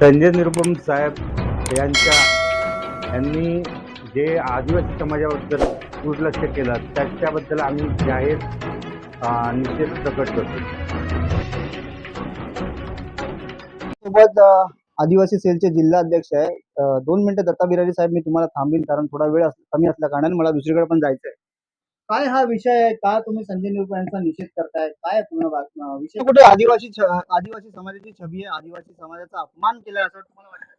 संजय निरुपम साहेब यांनी जे आदिवासी समाजाबद्दल दुर्लक्ष केलं त्याच्याबद्दल आम्ही जाहीर निषेध प्रकट करतो. सोबत आदिवासी सेलचे जिल्हा अध्यक्ष आहे. 2 मिनिटं दत्ता बिरारी साहेब, मी तुम्हाला थांबीन कारण थोडा वेळ कमी असल्या कारणाने मला दुसरीकडे पण जायचं आहे. काय हा विषय आहे? का तुम्ही संजय निरुपम यांचा निषेध करताय? काय पूर्ण विषय कुठे आदिवासी समाजाची छबी आहे, आदिवासी समाजाचा अपमान केलाय असं तुम्हाला वाटतं?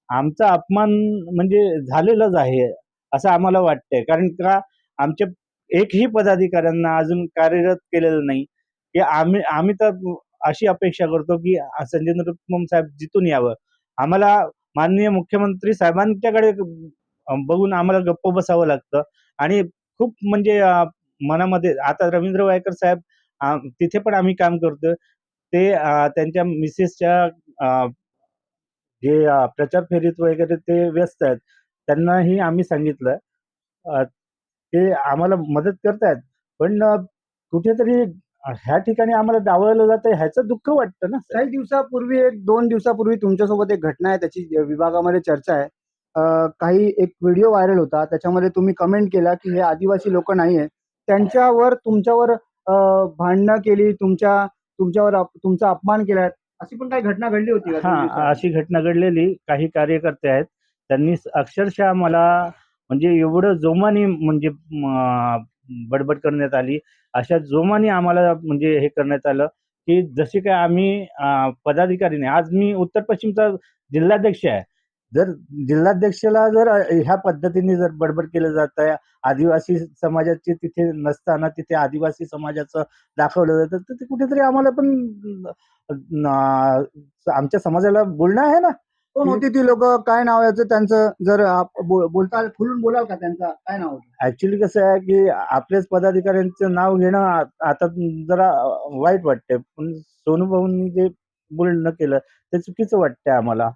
आमचा अपमान म्हणजे झालेलाच आहे असं आम्हाला वाटतंय, कारण का आमच्या एकही पदाधिकाऱ्यांना अजून कार्यरत केलेलं नाही. की आम्ही तर अशी अपेक्षा करतो की संजय निरुपम साहेब जिथून यावं. आम्हाला माननीय मुख्यमंत्री साहेबांच्याकडे बघून आम्हाला गप्प बसावं लागतं आणि खूप म्हणजे मनामध्ये आता रवींद्र वायकर साहेब तिथे पण आम्ही काम करतोय. ते त्यांच्या मिसेसच्या जे प्रचार फेरीत वगैरे ते व्यस्त आहेत. त्यांनाही आम्ही सांगितलं. ते आम्हाला मदत करतायत. पण कुठेतरी ह्या ठिकाणी आम्हाला डावळलं जातंय ह्याचं दुःख वाटतं ना. काही दिवसापूर्वी 2 दिवसापूर्वी तुमच्यासोबत एक घटना आहे, त्याची विभागामध्ये चर्चा आहे. काही एक व्हिडिओ व्हायरल होता. त्याच्यामध्ये तुम्ही कमेंट केला की हे आदिवासी लोक नाहीये. त्यांच्यावर तुमच्यावर भांडणं केली, तुमच्यावर तुमचा अपमान केलाय, अशी पण काही घटना घडली होती का 2 दिवसापूर्वी? अशी घटना घडलेली. काही कार्यकर्ते आहेत. त्यांनी अक्षरशः मला म्हणजे एवढं जोमाने म्हणजे बडबड करण्यात आली. अशा जोमाने आम्हाला म्हणजे हे करण्यात आलं की जसे काय आम्ही पदाधिकारी नाही. आज मी उत्तर पश्चिमचा जिल्हाध्यक्ष आहे. जर जिल्हाध्यक्षाला जर ह्या पद्धतीने जर बडबड केलं जात आहे, आदिवासी समाजाचे तिथे नसताना तिथे आदिवासी समाजाचं दाखवलं जातं, तर ते कुठेतरी आम्हाला पण आमच्या समाजाला बोलणं आहे ना. कोण होती ती लोक? काय नाव याचं त्यांचं? जर बोलता खुलून बोलाल का? त्यांचं काय नाव होतं? ऍक्च्युली कसं आहे की आपल्याच पदाधिकाऱ्यांचं नाव घेणं आता जरा वाईट वाटतंय. पण सोनू भाऊंनी जे बोलणं केलं ते चुकीचं वाटतंय आम्हाला.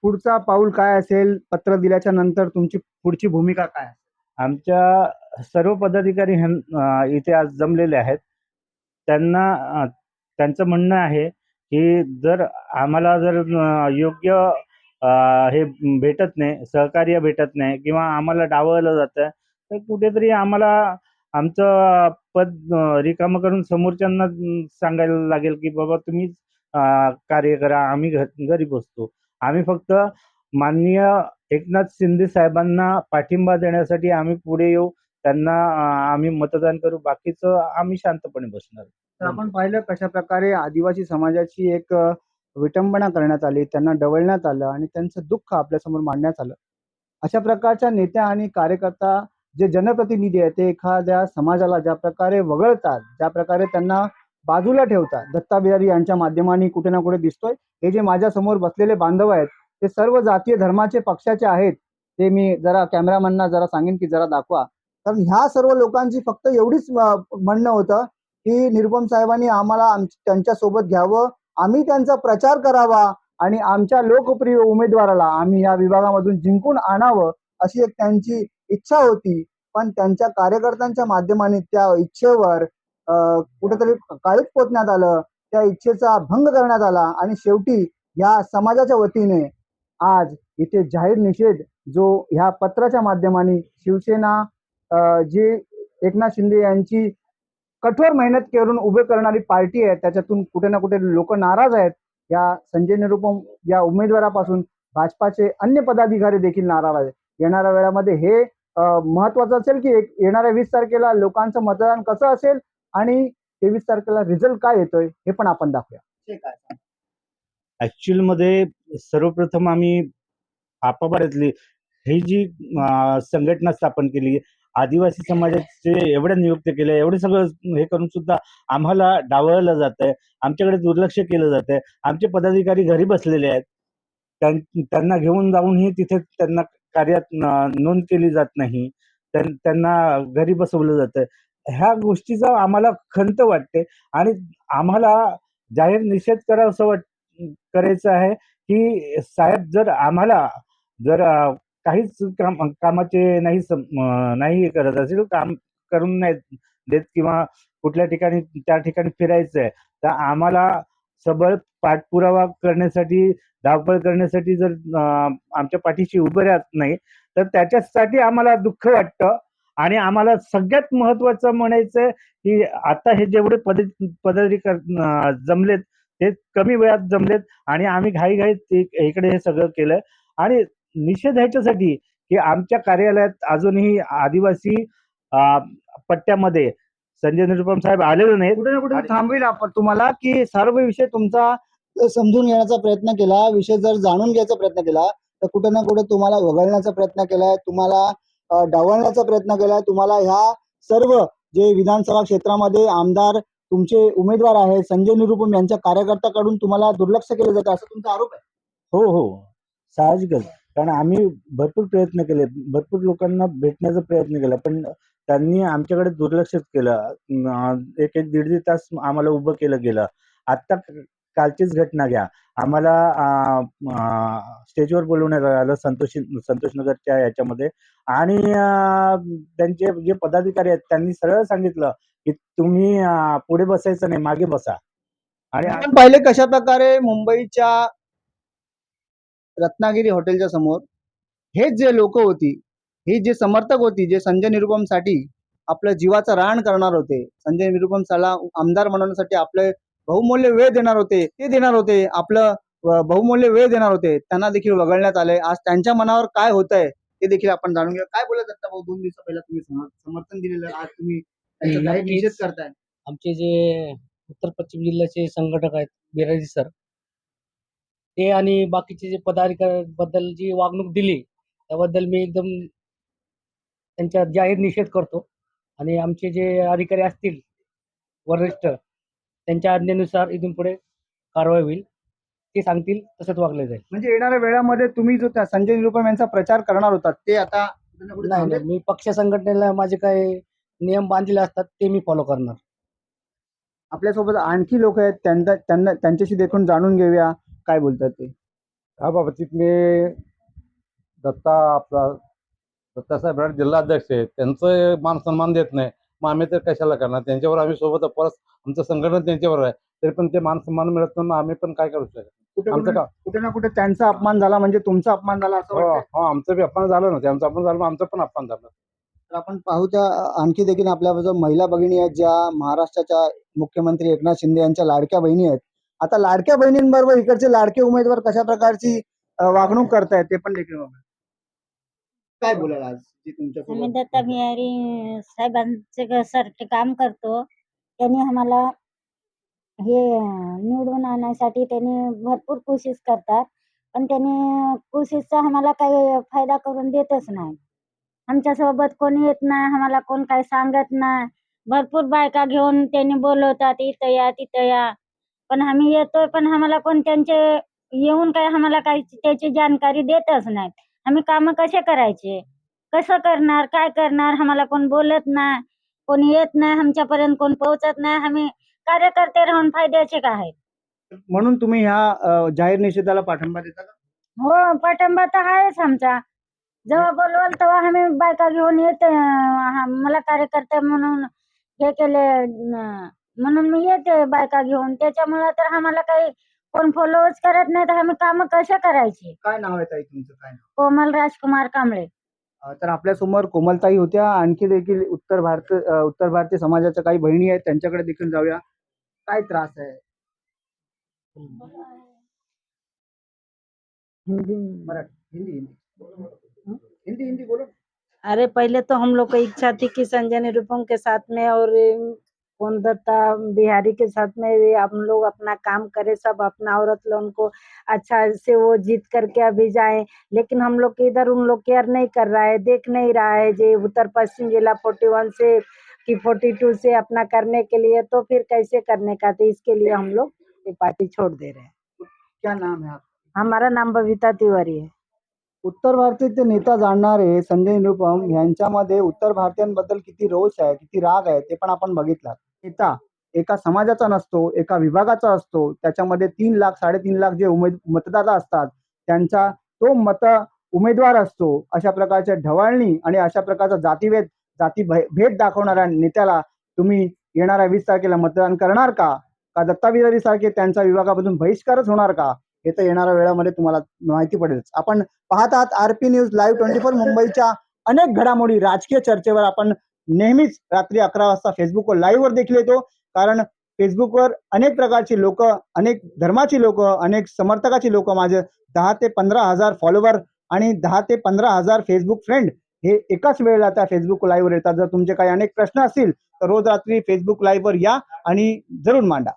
पुढचा पाऊल काय असेल? पत्र दिल्याच्या नंतर तुमची पुढची भूमिका काय? आमच्या सर्व पदाधिकारी इथे आज जमलेले आहेत. त्यांचं म्हणणं आहे की जर आम्हाला जर योग्य हे भेटत नाही, सहकार्य भेटत नाही किंवा आम्हाला डावललं जातं, तर कुठेतरी आम्हाला आमचं पद रिकामं करून समोरच्यांना सांगायला लागेल की बाबा तुम्हीच कार्य करा, आम्ही घरी बसतो. आम्ही फक्त माननीय एकनाथ शिंदे साहेबांना पाठिंबा देण्यासाठी आम्ही पुढे येऊ. त्यांना आम्ही मतदान करू. बाकीचं आम्ही शांतपणे बसणार. तर आपण पाहिलं कशा प्रकारे आदिवासी समाजाची एक विटंबना करण्यात आली, त्यांना डवलण्यात आलं आणि त्यांचं दुःख आपल्यासमोर मांडण्यात आलं. अशा प्रकारच्या नेत्या आणि कार्यकर्ता जे जनप्रतिनिधी आहेत ते एखाद्या समाजाला ज्या प्रकारे वगळतात, ज्या प्रकारे त्यांना बाजूला ठेवतात, दत्ता बिहारी यांच्या माध्यमाने कुठे ना कुठे दिसतोय. हे जे माझ्या समोर बसलेले बांधव आहेत ते सर्व जातीय धर्माचे पक्षाचे आहेत. ते मी जरा कॅमेरामॅनना जरा सांगेन की जरा दाखवा. कारण ह्या सर्व लोकांची फक्त एवढीच म्हणणं होतं की निरुपम साहेबांनी आम्हाला त्यांच्या सोबत घ्यावं, आम्ही त्यांचा प्रचार करावा आणि आमच्या लोकप्रिय उमेदवाराला आम्ही या विभागामधून जिंकून आणावं, अशी एक त्यांची इच्छा होती. पण त्यांच्या कार्यकर्त्यांच्या माध्यमाने त्या इच्छेवर कुठेतरी काळीच पोचण्यात आलं. त्या इच्छेचा भंग करण्यात आला आणि शेवटी या समाजाच्या वतीने आज इथे जाहीर निषेध जो ह्या पत्राच्या माध्यमाने शिवसेना जी एकनाथ शिंदे यांची कठोर मेहनत करून उभे करणारी पार्टी आहे, त्याच्यातून कुठे ना कुठे लोक नाराज आहेत. या संजय निरुपम या उमेदवारापासून भाजपाचे अन्य पदाधिकारी देखील नाराज आहेत. येणाऱ्या वेळामध्ये हे महत्वाचं असेल की येणाऱ्या 20 तारखेला लोकांचं मतदान कसं असेल आणि 23 तारखेला रिझल्ट काय येतोय हे पण आपण दाखवूया. ऍक्च्युअल मध्ये सर्वप्रथम आम्ही आपापसातली ही जी संघटना स्थापन केली, आदिवासी समाजाचे एवढ्या नियुक्त केल्या, एवढं सगळं हे करून सुद्धा आम्हाला डावळलं जातंय, आमच्याकडे दुर्लक्ष केलं जातंय. आमचे पदाधिकारी घरी बसलेले आहेत. त्यांना घेऊन जाऊनही तिथे त्यांना कार्यात नोंद केली जात नाही. त्यांना घरी बसवलं जातं. ह्या गोष्टीचा आम्हाला खंत वाटते आणि आम्हाला जाहीर निषेध करायचा आहे की साहेब जर आम्हाला जर काहीच कामाचे नाही करत असेल, काम करून नाही देत किंवा कुठल्या ठिकाणी त्या ठिकाणी फिरायचं आहे, तर आम्हाला सबळ पाठपुरावा करण्यासाठी, धावपळ करण्यासाठी जर आमच्या पाठीशी उभे राहत नाही, तर त्याच्यासाठी आम्हाला दुःख वाटतं. आणि आम्हाला सगळ्यात महत्त्वाचं म्हणायचं की आता हे जेवढे पदाधिकारी जमलेत, ते कमी वेळात जमलेत आणि आम्ही घाईघाईत इकडे हे सगळं केलं. आणि निषेध ह्याच्यासाठी की आमच्या कार्यालयात अजूनही आदिवासी पट्ट्यामध्ये संजय निरुपम साहेब आलेले नाहीत. कुठे ना कुठे थांबवेल आपण तुम्हाला की सर्व विषय तुमचा समजून घेण्याचा प्रयत्न केला, विषय जर जाणून घ्यायचा प्रयत्न केला, तर कुठे ना कुठे तुम्हाला वगळण्याचा प्रयत्न केलाय, तुम्हाला डावलण्याचा प्रयत्न केलाय, तुम्हाला ह्या सर्व जे विधानसभा क्षेत्रामध्ये आमदार तुमचे उमेदवार आहेत संजय निरुपम यांच्या कार्यकर्त्याकडून तुम्हाला दुर्लक्ष केलं जातं असं तुमचा आरोप आहे. हो, हो. साहजिकच. कारण आम्ही भरपूर प्रयत्न केले. भरपूर लोकांना भेटण्याचा प्रयत्न केला. पण त्यांनी आमच्याकडे दुर्लक्षच केलं. 1-1, दीड-दीड तास आम्हाला उभं केलं गेलं. आत्ता कालचीच घटना घ्या. आम्हाला स्टेजवर बोलवण्यात आलं संतोषनगरच्या याच्यामध्ये. आणि त्यांचे जे पदाधिकारी आहेत त्यांनी सरळ सांगितलं, की तुम्ही पुढे बसायचं नाही, मागे बसा. आणि आपण पाहिले कशा प्रकारे मुंबईच्या रत्नागिरी हॉटेलच्या समोर हेच जे लोक होती, ही जे समर्थक होती, जे संजय निरुपमसाठी आपलं जीवाचं रान करणार होते, संजय निरुपमला आमदार बनवण्यासाठी आपले बहुमूल्य वेळ देणार होते, ते देणार होते, आपलं बहुमूल्य वेळ देणार होते, त्यांना देखील वगळण्यात आले. आज त्यांच्या मनावर काय होतंय ते देखील आपण जाणून घेऊया. काय बोलत दत्ता भाऊ, 2 दिवसा पहिला तुम्ही समर्थन दिलेलं, आज तुम्ही त्यांचा जाहीर निषेध करताय. आमचे जे उत्तर पश्चिम जिल्ह्याचे संघटक आहेत बिराजी सर, ते आणि बाकीचे जे पदाधिकाऱ्यांबद्दल जी वागणूक दिली त्याबद्दल मी एकदम त्यांचा जाहीर निषेध करतो. आणि आमचे जे अधिकारी असतील वरिष्ठ, त्यांच्या आज्ञेनुसार इथून पुढे कारवाई होईल. ते सांगतील तसंच वागलं जाईल. म्हणजे येणाऱ्या वेळामध्ये तुम्ही जो त्या संजय निरुपम यांचा प्रचार करणार होता ते आता कुठे ना कुठे नाही थांबेल? नाही, मी पक्ष संघटनेला माझे काही नियम बांधलेले असतात ते मी फॉलो करणार. आपल्यासोबत आणखी लोक आहेत, त्यांच्याशी देखून जाणून घेऊया काय बोलतात ते. ह्या बाबतीत मी दत्तासाहेब राठ जिल्हाध्यक्ष आहेत, त्यांचं मान सन्मान देत नाही, मग आम्ही तर कशाला करणार. त्यांच्यावर आम्ही सोबत परत आमचं संघटन त्यांच्यावर आहे, तरी पण ते मान सन्मान मिळत नाही, मग आम्ही पण काय करू शकतो. आमचं का कुठे ना कुठे त्यांचा अपमान झाला म्हणजे तुमचा अपमान झाला असं हो वाटतंय. हो, आमचं बी अपमान झालं ना, त्यांचं अपमान झालं, मग आमचं पण अपमान झालं. तर आपण पाहू त्या आणखी देखील आपल्या महिला भगिनी आहेत ज्या महाराष्ट्राच्या मुख्यमंत्री एकनाथ शिंदे यांच्या लाडक्या बहिणी आहेत. आता लाडक्या बहिणींबरोबर इकडचे लाडके उमेदवार कशा प्रकारची वागणूक करतायत ते पण देखील बघा. काय बोलाल आज जी आम्ही तुमच्यासोबत दत्ता बिहारी साहेबांचे साठी काम करतो. त्यांनी आम्हाला हे निवडून आणण्यासाठी त्यांनी भरपूर कोशिश करतात. पण त्यांनी कोशिशचा आम्हाला काही फायदा करून देतच नाही. आमच्यासोबत कोणी येत नाही, आम्हाला कोण काही सांगत नाही. भरपूर बायका घेऊन त्यांनी बोलवतात, इथं या, तिथं या. पण आम्ही येतोय, पण आम्हाला कोण त्यांचे येऊन काही आम्हाला काही त्याची जानकारी देतच नाहीत. आम्ही कामं कसे करायचे? कसं करणार? काय करणार? आम्हाला कोण बोलत नाही, कोणी येत नाही, आमच्यापर्यंत कोण पोहोचत नाही. आम्ही कार्यकर्ते राहून फायद्याचे काय आहेत? म्हणून तुम्ही ह्या जाहीर निषेधाला पाठिंबा देता का? हो, पाठिंबा तर आहेच आमचा. जेव्हा बोलवाल तेव्हा आम्ही बायका घेऊन येते. मला कार्यकर्ते म्हणून हे केले, म्हणून मी येते बायका घेऊन. त्याच्यामुळे तर आम्हाला काही कोण फॉलोच करत नाही, तर आम्ही कामं कशा करायची? काय नाव आहे ताई तुमचं, काय नाव? कोमल राजकुमार कांबळे. तर आपल्यासमोर कोमलताई होत्या. आणखी देखील उत्तर भारतीय समाजाच्या काही बहिणी आहेत, त्यांच्याकडे देखील जाऊया. काय त्रास आहे? मराठी, हिंदी हिंदी हिंदी बोलो. अरे पहले तो हम लोग को इच्छा थी कि संजय निरुपम के साथ में और कौन दत्ता बिहारी के साथ में हम लोग अपना काम करें, सब अपना औरत लोगों को अच्छा से वो जीत करके अभी जाए। लेकिन हम लोग के इधर उन लोग केयर नहीं कर रहा है, देख नहीं रहा है। जे उत्तर पश्चिम जिला 41 से कि 42 से अपना करने के लिए, तो फिर कैसे करने का? तो इसके लिए हम लोग ये पार्टी छोड़ दे रहे हैं। क्या नाम है आपका? हमारा नाम बबीता तिवारी है। उत्तर भारतीय नेता जाणणारे संजय निरुपम यांच्यामध्ये उत्तर भारतीयांबद्दल किती रोष आहे, किती राग आहे ते पण आपण बघितलं. नेता एका समाजाचा नसतो, एका विभागाचा असतो. त्याच्यामध्ये 3 लाख 3.5 लाख जे मतदाता असतात त्यांचा तो उमेदवार असतो. अशा प्रकारच्या ढवळणी आणि अशा प्रकारचा भेद दाखवणाऱ्या नेत्याला तुम्ही येणाऱ्या 20 तारखेला मतदान करणार का? का दत्ता बिरारी सारखे त्यांचा विभागामधून बहिष्कारच होणार का, हे तर येणाऱ्या वेळामध्ये तुम्हाला माहिती पडेलच. आपण पाहत आहात RP न्यूज लाईव्ह 24 मुंबईच्या अनेक घडामोडी, राजकीय चर्चेवर आपण नेहमीच रात्री 11 वाजता फेसबुकवर लाईव्हवर देखील येतो. कारण फेसबुकवर अनेक प्रकारची लोक, अनेक धर्माची लोक, अनेक समर्थकाची लोक, माझे 10 ते 15,000 फॉलोवर आणि 10 ते 15,000 फेसबुक फ्रेंड हे एकाच वेळेला त्या फेसबुक लाईव्हवर येतात. जर तुमचे काही अनेक प्रश्न असतील तर रोज रात्री फेसबुक लाईव्हवर या आणि जरूर मांडा.